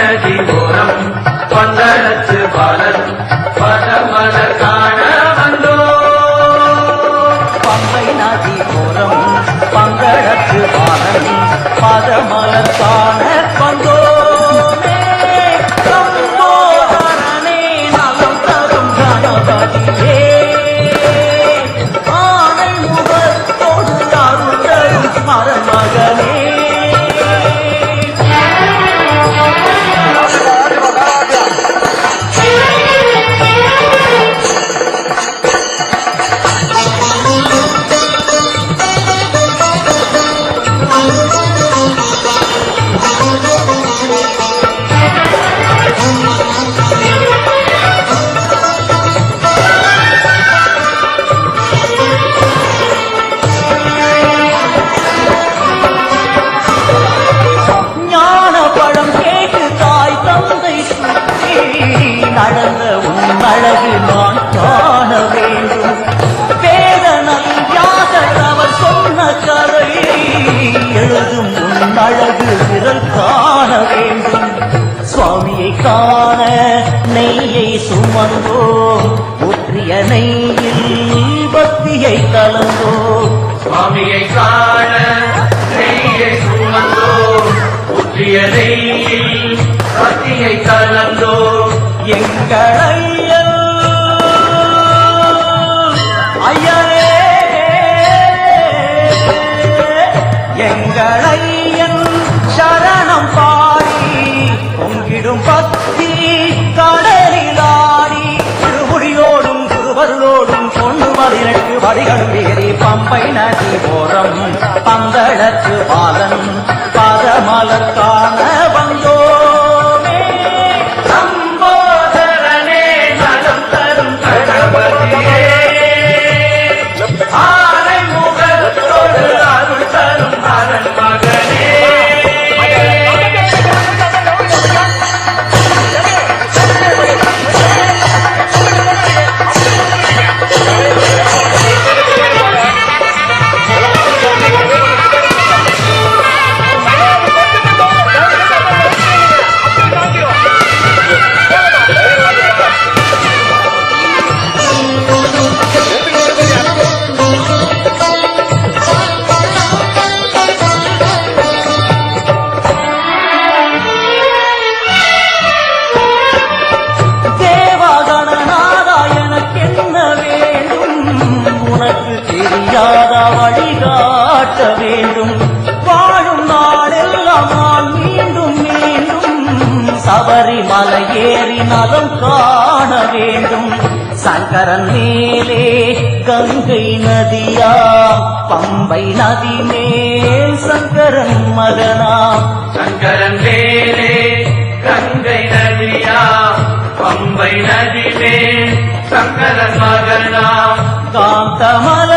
நதி ஓரம் பந்தளத்து பாலன் பதமலர் காண வந்தோ. பம்பை நதி ஓரம் பந்தளத்து பாலன் பதமலர் காண வந்தோ. சம்போதரனே நலம் தரும் கணபதியே ஆனை முகத்தோடு அருள் தரும் மரமகனே. நடந்த உன் அழகு நான் காண வேண்டும். வேதனல் வியாசர் அவர் சொன்ன கதை எழுதும் உன் அழகு விரல் காண வேண்டும். சுவாமியை காண நெய்யை சுமந்தோம் ஊற்றிய நெய்யில் பக்தியை கலந்தோம். சுவாமியை காண நெய்யை சுமந்தோம் ஊற்றிய நெய்யில் பக்தியை கலந்தோம். எங்கள் ஐயனே எங்கள் ஐயன் சரணம் பாடி பொங்கிடும் பக்தி கடலிலாடி திருமுடியோடும் திருவருளோடும் பொண்ணு 18 வடிகளும் ஏறி பம்பை நதி ஓரம் பந்தளத்து பாலன் பதமலர் காண வந்தோ. வழிகாட்ட வேண்டும். வாழும் நாளெல்லாம் நான் மீண்டும் மீண்டும் சபரிமலை ஏறி நலம் காண வேண்டும். சங்கரன் மேலே கங்கை நதியா பம்பை நதி மேல் சங்கரன் மகனா. சங்கரன் மேலே கங்கை நதியா பம்பை நதி மேல் சங்கரன் மகனா. காந்தமல